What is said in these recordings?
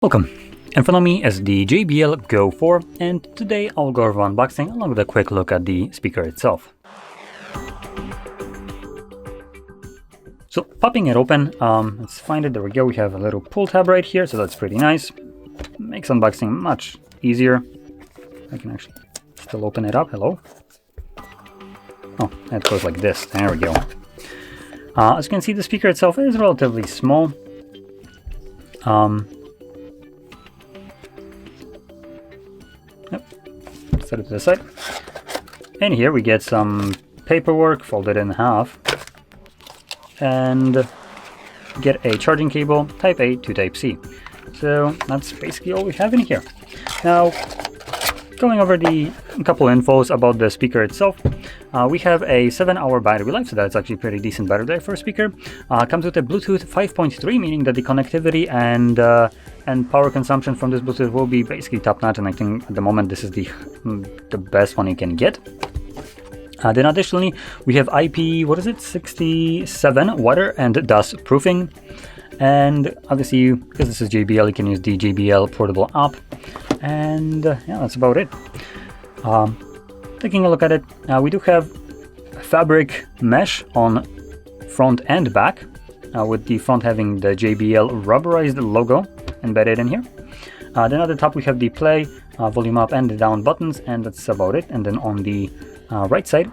Welcome! In front of me is the JBL Go4, and today I'll go over unboxing along with a quick look at the speaker itself. So popping it open, let's find it, there we go, we have a little pull tab right here, so that's pretty nice. Makes unboxing much easier. I can actually still open it up, hello. Oh, it goes like this, there we go. As you can see, the speaker itself is relatively small. Set it to the side. And here we get some paperwork folded in half. And get a charging cable, type A to type C. So that's basically all we have in here. Now, going over a couple infos about the speaker itself. We have a 7-hour battery life, so that's actually pretty decent battery life for a speaker. Comes with a Bluetooth 5.3, meaning that the connectivity and power consumption from this Bluetooth will be basically top-notch, and I think at the moment this is the best one you can get. Then additionally, we have IP67 water and dust proofing, and obviously because this is JBL, you can use the JBL portable app, and yeah, that's about it. Taking a look at it, we do have fabric mesh on front and back, with the front having the JBL rubberized logo embedded in here. Then at the top we have the play, volume up and down buttons, and that's about it. And then on the right side,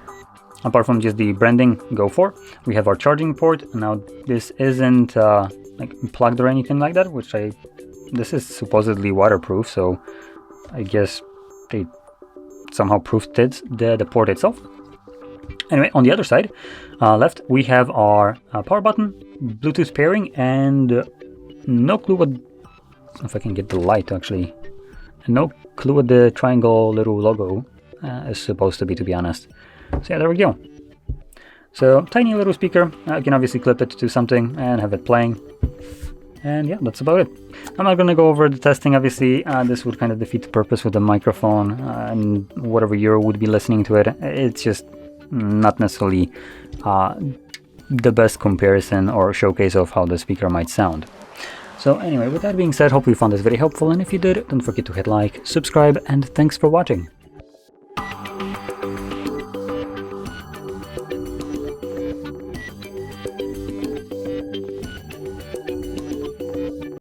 apart from just the branding Go4, we have our charging port. Now this isn't like plugged or anything like that, this is supposedly waterproof, so I guess they somehow proofed it, the port itself. Anyway, on the other side, left, we have our power button, Bluetooth pairing, and no clue what, if I can get the light actually, no clue what the triangle little logo is supposed to be honest. So yeah, there we go. So tiny little speaker, you can obviously clip it to something and have it playing. And yeah, that's about it. I'm not going to go over the testing, obviously. This would kind of defeat the purpose with the microphone and whatever year would be listening to it. It's just not necessarily the best comparison or showcase of how the speaker might sound. So anyway, with that being said, hope you found this very helpful, and if you did, don't forget to hit like, subscribe, and thanks for watching.